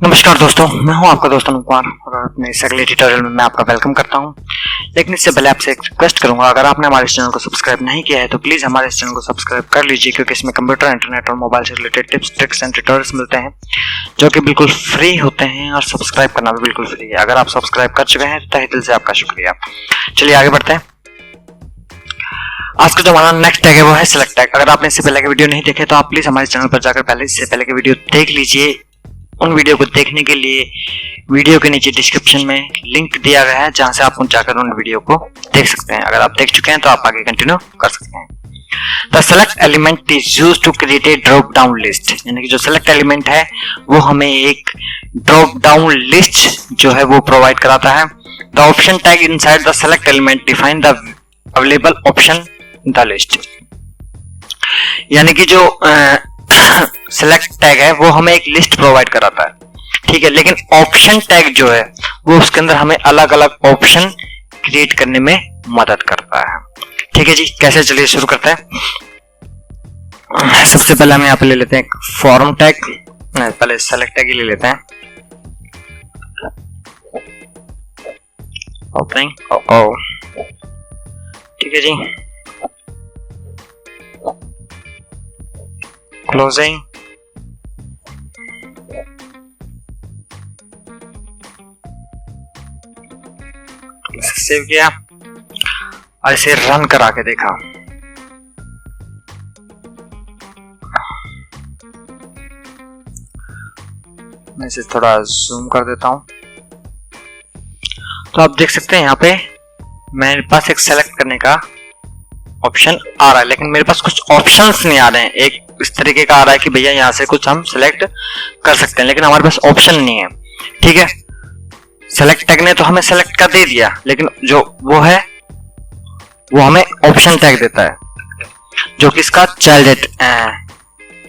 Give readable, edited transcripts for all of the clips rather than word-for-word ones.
नमस्कार दोस्तों, मैं हूं आपका दोस्त अनुप कुमार और अपने इस अगले ट्यूटोरियल में मैं आपका वेलकम करता हूं। लेकिन इससे पहले आपसे एक रिक्वेस्ट करूंगा, अगर आपने हमारे इस चैनल को सब्सक्राइब नहीं किया है तो प्लीज हमारे इस चैनल को सब्सक्राइब कर लीजिए, क्योंकि इसमें कंप्यूटर, इंटरनेट और मोबाइल से related tips, tricks and tutorials मिलते हैं जो कि बिल्कुल फ्री होते हैं और सब्सक्राइब करना भी बिल्कुल फ्री है। अगर आप सब्सक्राइब कर चुके हैं तो तहे दिल से आपका शुक्रिया। चलिए आगे बढ़ते हैं। आज का जो हमारा नेक्स्ट टैग है वो है सेलेक्ट टैग। अगर आपने इससे पहले के वीडियो नहीं देखे तो आप प्लीज हमारे चैनल पर जाकर पहले इससे पहले के वीडियो देख लीजिए। उन वीडियो को देखने के लिए वीडियो के नीचे डिस्क्रिप्शन में लिंक दिया गया है, जहां से आप जाकर उन वीडियो को देख सकते हैं। अगर आप देख चुके हैं तो आप आगे कंटिन्यू कर सकते हैं। The select element is used to create a drop down list, यानी कि जो सेलेक्ट एलिमेंट है वो हमें एक ड्रॉप डाउन लिस्ट जो है वो प्रोवाइड कराता है। The option tag inside the select element define the available option in the list, यानी कि जो सेलेक्ट टैग है वो हमें एक लिस्ट प्रोवाइड कराता है, ठीक है। लेकिन ऑप्शन टैग जो है वो उसके अंदर हमें अलग अलग ऑप्शन क्रिएट करने में मदद करता है, ठीक है जी। कैसे, चलिए शुरू करते हैं। सबसे पहले हम यहाँ पे ले लेते हैं एक फॉर्म टैग, पहले सेलेक्ट टैग ही ले लेते हैं। ओपनिंग, ठीक है जी, क्लोजिंग, सेव किया और इसे रन करा के देखा। मैं इसे थोड़ा जूम कर देता हूं तो आप देख सकते हैं यहाँ पे मेरे पास एक सेलेक्ट करने का ऑप्शन आ रहा है, लेकिन मेरे पास कुछ ऑप्शंस नहीं आ रहे हैं। एक इस तरीके का आ रहा है कि भैया यहाँ से कुछ हम सेलेक्ट कर सकते हैं, लेकिन हमारे पास ऑप्शन नहीं है, ठीक है। सेलेक्ट टैग ने तो हमें सेलेक्ट कर दे दिया, लेकिन जो वो है वो हमें ऑप्शन टैग देता है, जो कि इसका चाइल्ड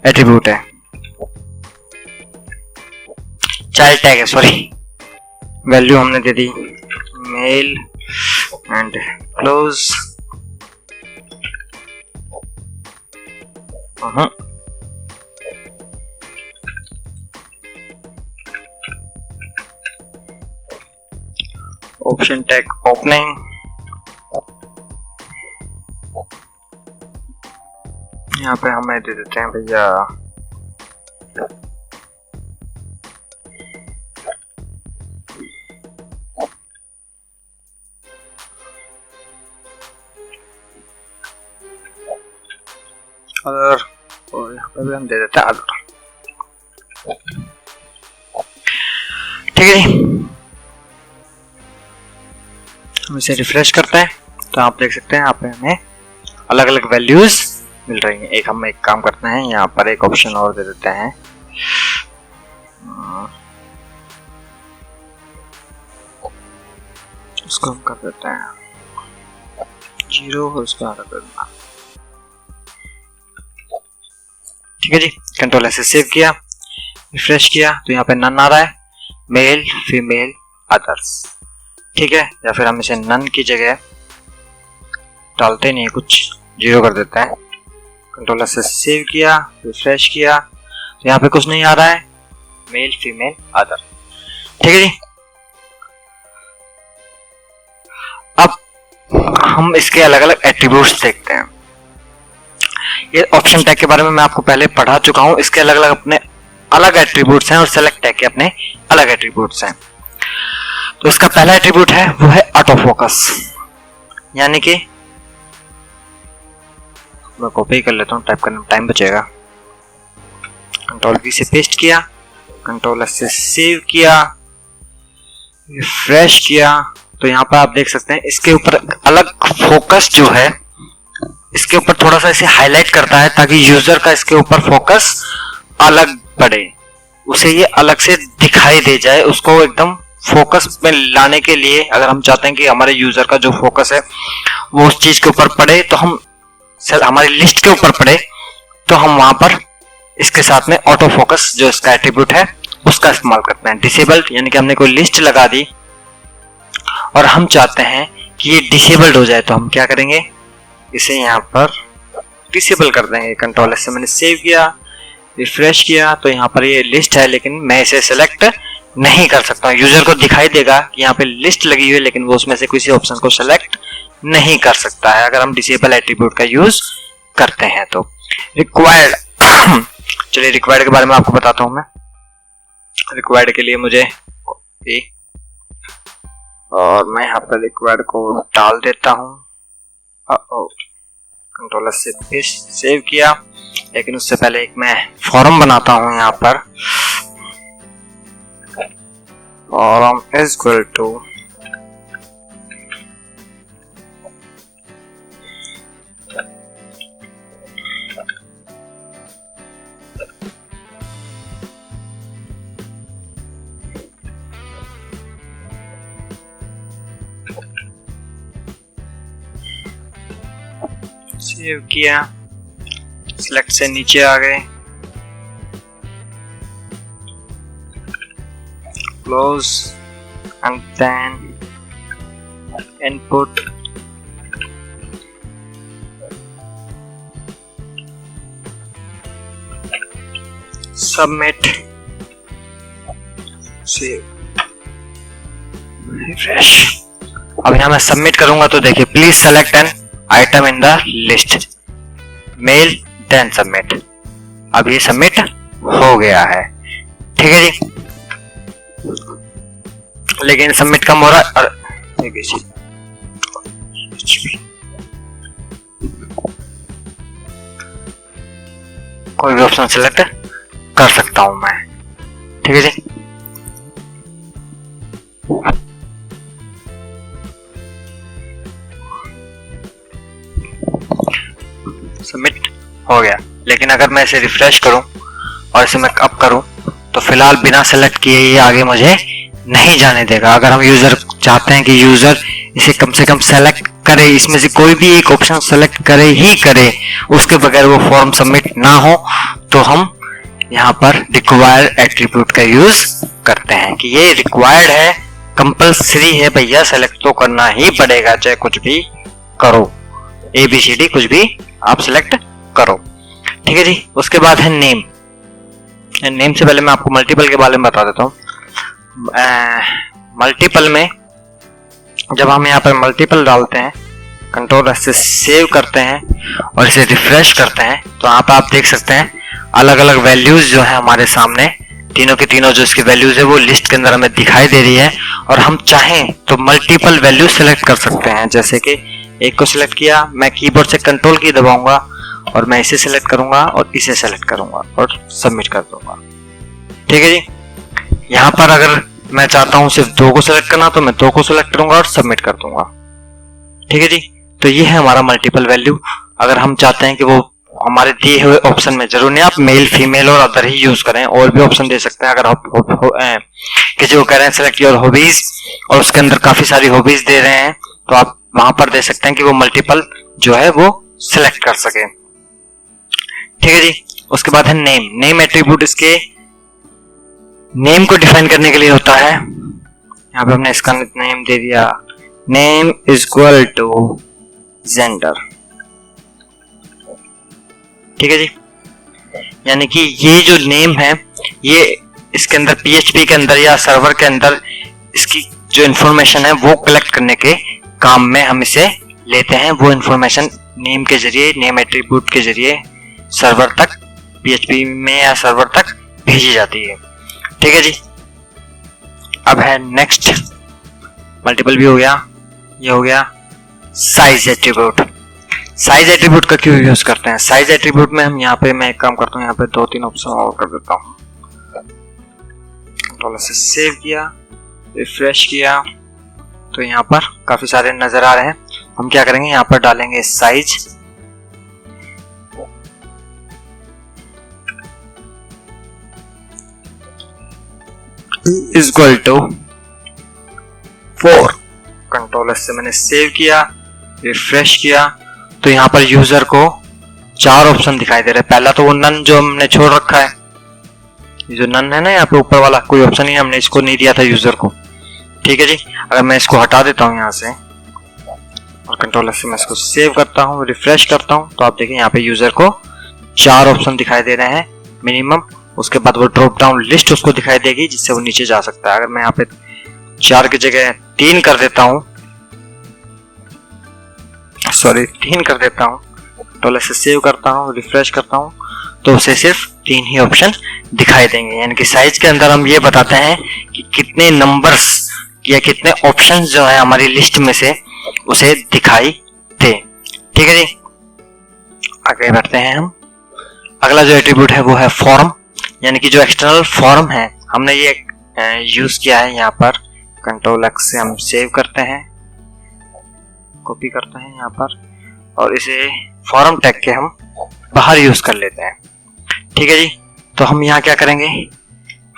एट्रीब्यूट है, चाइल्ड टैग है, सॉरी। वैल्यू हमने दे दी mail and close. Option tag opening, यहाँ पे हमें दे देते हैं भैया अदर, और यहाँ पे भी हम दे देते हैं अदर, ठीक है जी। हम इसे रिफ्रेश करते हैं तो आप देख सकते हैं यहाँ पे हमें अलग अलग वैल्यूज मिल रही हैं। एक हम एक काम करते हैं, यहाँ पर एक ऑप्शन और दे देते हैं, उसको हम कर देते हैं 0 और उसका आधा करना, ठीक है जी। कंट्रोल ऐसे सेव किया, रिफ्रेश किया तो यहाँ पे नन आ रहा है, मेल, फीमेल, अदर्स, ठीक है। या फिर हम इसे नन की जगह डालते नहीं, कुछ 0 कर देते हैं। कंट्रोल से सेव किया, रिफ्रेश किया तो यहाँ पे कुछ नहीं आ रहा है, मेल, फीमेल, अदर, ठीक है जी। अब हम इसके अलग अलग एट्रीब्यूट्स देखते हैं। ये ऑप्शन टैग के बारे में मैं आपको पहले पढ़ा चुका हूं, इसके अलग अलग अपने अलग एट्रीब्यूट्स हैं और सेलेक्ट टैग के अपने अलग एट्रीब्यूट्स हैं। तो इसका पहला एट्रीब्यूट है वो है ऑटो फोकस, यानी कि मैं कॉपी कर लेता हूँ, टाइप करने में टाइम बचेगा। कंट्रोल V से पेस्ट किया, कंट्रोल S से सेव किया, रिफ्रेश किया तो यहाँ पर आप देख सकते हैं इसके ऊपर अलग फोकस जो है इसके ऊपर थोड़ा सा इसे हाईलाइट करता है, ताकि यूजर का इसके ऊपर फोकस अलग पड़े, उसे ये अलग से दिखाई दे जाए। उसको एकदम फोकस में लाने के लिए अगर हम चाहते हैं कि हमारे यूजर का जो फोकस है वो उस चीज के ऊपर पड़े, तो हम हमारी लिस्ट के ऊपर पड़े, तो हम वहां पर इसके साथ में ऑटो फोकस जो इसका एट्रीब्यूट है उसका इस्तेमाल करते हैं। डिसेबल्ड, यानी कि हमने कोई लिस्ट लगा दी और हम चाहते हैं कि ये डिसेबल्ड हो जाए, तो हम क्या करेंगे, इसे यहाँ पर डिसेबल कर देंगे। कंट्रोल S से मैंने सेव किया, रिफ्रेश किया तो यहाँ पर ये लिस्ट है, लेकिन मैं इसे सेलेक्ट नहीं कर सकता हूँ। यूजर को दिखाई देगा कि यहाँ पे लिस्ट लगी हुई है, लेकिन वो उसमें से किसी ऑप्शन को सेलेक्ट नहीं कर सकता है अगर हम डिसेबल एट्रीब्यूट का यूज करते हैं तो। रिक्वायर्ड चलिए रिक्वायर्ड के बारे में आपको बताता हूँ मैं। रिक्वायर्ड के लिए मुझे और मैं यहाँ पर रिक्वायर्ड को डाल देता हूँ। कंट्रोलर से पेस्ट सेव किया, लेकिन उससे पहले एक मैं फॉर्म बनाता हूँ। यहाँ पर form is equal to save किया, सिलेक्ट से नीचे आ गए, close and then input, submit, save, refresh. अब यहाँ मैं सबमिट करूंगा तो देखिए please select an item in the list, male then submit. अब ये सबमिट हो गया है, ठीक है जी। लेकिन सबमिट कम हो रहा है, कोई भी ऑप्शन सेलेक्ट कर सकता हूं मैं, ठीक है जी। सबमिट हो गया, लेकिन अगर मैं इसे रिफ्रेश करूं और इसे मैं अब करूं तो फिलहाल बिना सेलेक्ट किए ये आगे मुझे नहीं जाने देगा। अगर हम यूजर चाहते हैं कि यूजर इसे कम से कम सेलेक्ट करे, इसमें से कोई भी एक ऑप्शन सेलेक्ट करे ही करे, उसके बगैर वो फॉर्म सबमिट ना हो, तो हम यहाँ पर रिक्वायर्ड एट्रीब्यूट का यूज करते हैं कि ये रिक्वायर्ड है, कंपल्सरी है भैया, सेलेक्ट तो करना ही पड़ेगा, चाहे कुछ भी करो, ABCD कुछ भी आप सिलेक्ट करो, ठीक है जी। उसके बाद है नेम। नेम से पहले मैं आपको मल्टीपल के बारे में बता देता हूँ। मल्टीपल में जब हम यहाँ पर मल्टीपल डालते हैं, कंट्रोल से सेव करते हैं और इसे रिफ्रेश करते हैं, तो यहाँ पर आप देख सकते हैं अलग अलग वैल्यूज जो है हमारे सामने, तीनों की तीनों जो इसकी वैल्यूज है वो लिस्ट के अंदर हमें दिखाई दे रही है। और हम चाहें तो मल्टीपल वैल्यूज सेलेक्ट कर सकते हैं, जैसे कि एक को सिलेक्ट किया, मैं कीबोर्ड से कंट्रोल की दबाऊंगा और मैं इसे सेलेक्ट करूंगा और इसे सेलेक्ट करूंगा और सबमिट कर दूंगा, ठीक है जी। यहाँ पर अगर मैं चाहता हूं सिर्फ 2 को सिलेक्ट करना तो मैं 2 को सिलेक्ट करूंगा और सबमिट कर दूंगा, ठीक है जी। तो ये है हमारा मल्टीपल वैल्यू। अगर हम चाहते हैं कि वो हमारे दिए हुए ऑप्शन में, जरूर नहीं आप मेल फीमेल और अदर ही यूज करें, और भी ऑप्शन दे सकते हैं। अगर आप किसी को कह रहे हैं सेलेक्ट योर हॉबीज और उसके अंदर काफी सारी हॉबीज दे रहे हैं, तो आप वहां पर दे सकते हैं कि वो मल्टीपल जो है वो सिलेक्ट कर सके, ठीक है जी। उसके बाद है नेम। नेम एट्रीब्यूट इसके नेम को डिफाइन करने के लिए होता है। यहाँ पे हमने इसका नेम दे दिया, name is equal to gender, ठीक है जी। यानी कि ये जो नेम है ये इसके अंदर PHP के अंदर या सर्वर के अंदर इसकी जो इंफॉर्मेशन है वो कलेक्ट करने के काम में हम इसे लेते हैं। वो इंफॉर्मेशन नेम के जरिए, नेम एट्रीब्यूट के जरिए सर्वर तक, PHP में या सर्वर तक भेजी जाती है, ठीक है जी। अब है नेक्स्ट, मल्टीपल भी हो गया, ये हो गया साइज एट्रीब्यूट। साइज एट्रीब्यूट का क्यों यूज करते हैं? साइज एट्रीब्यूट में हम यहाँ पे, मैं एक काम करता हूँ, यहाँ पे 2-3 ऑप्शन और कर देता हूँ। कंट्रोल से सेव किया, रिफ्रेश किया, तो यहाँ पर काफी सारे नजर आ रहे हैं। हम क्या करेंगे, यहाँ पर डालेंगे size is equal to 4। Control से मैंने सेव किया, रिफ्रेश किया, तो यहाँ पर यूजर को 4 ऑप्शन दिखाई दे रहे हैं। पहला तो वो नन जो हमने छोड़ रखा है, ये जो नन है ना यहाँ पे ऊपर वाला, कोई ऑप्शन ही हमने इसको नहीं दिया था यूजर को, ठीक है जी। अगर मैं इसको हटा देता हूँ यहाँ से और कंट्रोल से मैं इसको सेव करता हूँ, रिफ्रेश करता हूँ, तो आप देखिए यहाँ पे यूजर को 4 ऑप्शन दिखाई दे रहे हैं मिनिमम, उसके बाद वो ड्रॉप डाउन लिस्ट उसको दिखाई देगी जिससे वो नीचे जा सकता है। अगर मैं यहाँ पे 4 की जगह 3 कर देता हूँ, सॉरी 3 कर देता हूँ, कंट्रोल से सेव करता हूँ, रिफ्रेश करता हूँ, तो उसे सिर्फ 3 ही ऑप्शन दिखाई देंगे। यानी कि साइज के अंदर हम ये बताते हैं कि कितने नंबर्स या कितने ऑप्शंस जो है हमारी लिस्ट में से उसे दिखाई दे। ठीक है जी, आगे बढ़ते हैं हम। अगला जो एट्रीब्यूट है वो है फॉर्म, यानी कि जो एक्सटर्नल फॉर्म है हमने ये यूज किया है। यहाँ पर कंट्रोल एक्स से हम सेव करते हैं, कॉपी करते हैं यहाँ पर, और इसे फॉर्म टैग के हम बाहर यूज कर लेते हैं। ठीक है जी, तो हम यहाँ क्या करेंगे,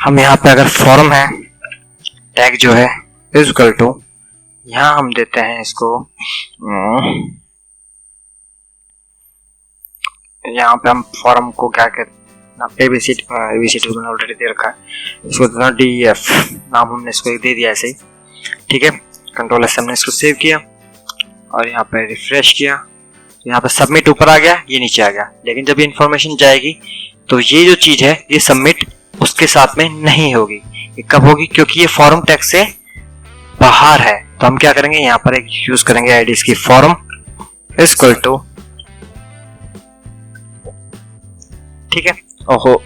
हम यहाँ पे अगर फॉर्म है टैग जो है इज इक्वल टू, यहाँ हम देते हैं इसको, यहाँ पे हम फॉर्म को क्या कहते हैं, एबीसीडी मैंने ऑलरेडी दे रखा है, इसको देना DEF नाम हमने इसको दे दिया ऐसे ही। ठीक है, कंट्रोल एस हमने इसको सेव किया और यहाँ पे रिफ्रेश किया, तो यहाँ पे सबमिट ऊपर आ गया, ये नीचे आ गया। लेकिन जब ये इन्फॉर्मेशन जाएगी तो ये जो चीज है ये सबमिट उसके साथ में नहीं होगी। ये कब होगी, क्योंकि ये फॉर्म टैग से बाहर है। तो हम क्या करेंगे, यहाँ पर एक यूज करेंगे आईडी इसकी, फॉर्म इज इक्वल टू, ठीक है, ओहो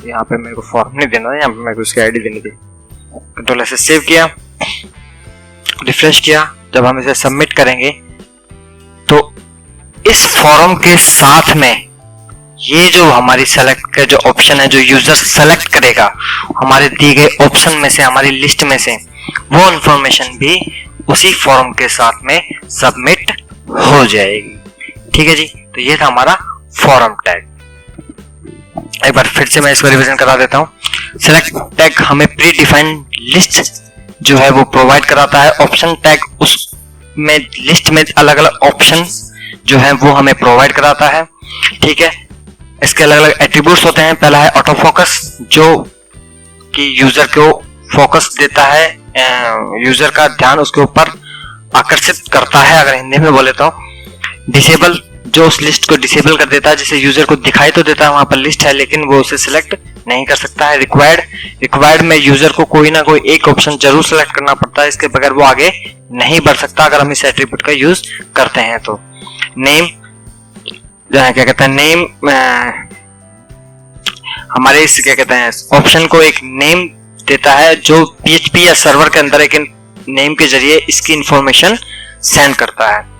यहाँ पे मेरे को फॉर्म नहीं देना है, यहाँ पे मेरे को उसकी आईडी देनी थी। कंट्रोल से सेव किया, रिफ्रेश किया, जब हम इसे सबमिट करेंगे तो इस फॉर्म के साथ में ये जो हमारी सेलेक्ट का जो ऑप्शन है, जो यूजर सेलेक्ट करेगा हमारे दिए गए ऑप्शन में से, हमारी लिस्ट में से, वो इंफॉर्मेशन भी उसी फॉर्म के साथ में सबमिट हो जाएगी। ठीक है जी, तो ये था हमारा फॉर्म टैग। एक बार फिर से मैं इसको रिवीजन करा देता हूँ। सेलेक्ट टैग हमें प्री डिफाइंड लिस्ट जो है वो प्रोवाइड कराता है। ऑप्शन टैग उसमें लिस्ट में अलग अलग ऑप्शन जो है वो हमें प्रोवाइड कराता है। ठीक है, इसके अलग अलग एट्रीब्यूट्स होते हैं। पहला है ऑटो फोकस, जो कि यूजर को फोकस देता है, यूजर का ध्यान उसके ऊपर आकर्षित करता है, अगर हिंदी में बोले तो। डिसेबल, जो उस लिस्ट को डिसेबल कर देता है, जिसे यूजर को दिखाई तो देता है वहां पर लिस्ट है लेकिन वो उसे सिलेक्ट नहीं कर सकता है। रिक्वायर्ड में यूजर को कोई ना कोई एक ऑप्शन जरूर सिलेक्ट करना पड़ता है, इसके बगैर वो आगे नहीं बढ़ सकता अगर हम इस एट्रीब्यूट का यूज करते हैं तो। नेम, क्या कहते हैं, नेम हमारे इस क्या कहते हैं ऑप्शन को एक नेम देता है, जो PHP या सर्वर के अंदर एक नेम के जरिए इसकी इंफॉर्मेशन सेंड करता है।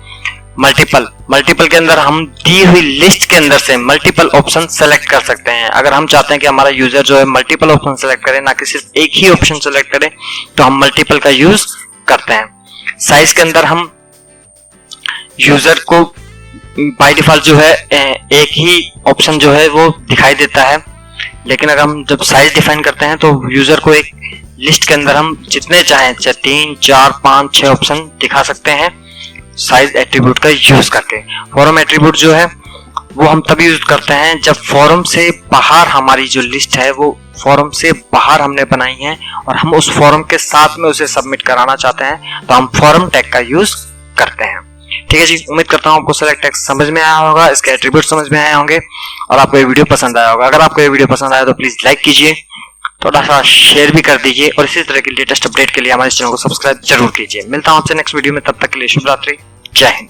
मल्टीपल के अंदर हम दी हुई लिस्ट के अंदर से मल्टीपल ऑप्शन सेलेक्ट कर सकते हैं। अगर हम चाहते हैं कि हमारा यूजर जो है मल्टीपल ऑप्शन सेलेक्ट करे, ना कि सिर्फ एक ही ऑप्शन सेलेक्ट करे, तो हम मल्टीपल का यूज करते हैं। साइज के अंदर हम यूजर को बाय डिफॉल्ट जो है एक ही ऑप्शन जो है वो दिखाई देता है, लेकिन अगर हम जब साइज डिफाइन करते हैं तो यूजर को एक लिस्ट के अंदर हम जितने चाहें, चाहे 3, 4, 5, 6 ऑप्शन दिखा सकते हैं साइज एट्रीब्यूट का यूज करके। फॉर्म एट्रीब्यूट जो है वो हम तभी यूज करते हैं जब फॉर्म से बाहर हमारी जो लिस्ट है वो फॉर्म से बाहर हमने बनाई है और हम उस फॉर्म के साथ में उसे सबमिट कराना चाहते हैं, तो हम फॉर्म टैग का यूज करते हैं। ठीक है जी, उम्मीद करता हूँ आपको सेलेक्ट टैग समझ में आया होगा, इसके एट्रीब्यूट समझ में आए होंगे और आपको ये वीडियो पसंद आया होगा। अगर आपको ये वीडियो पसंद आया तो प्लीज लाइक कीजिए, थोड़ा सा शेयर भी कर दीजिए और इसी तरह के लेटेस्ट अपडेट के लिए हमारे चैनल को सब्सक्राइब जरूर कीजिए। मिलता हूँ आपसे नेक्स्ट वीडियो में, तब तक के लिए शुभ रात्रि, जय हिंद।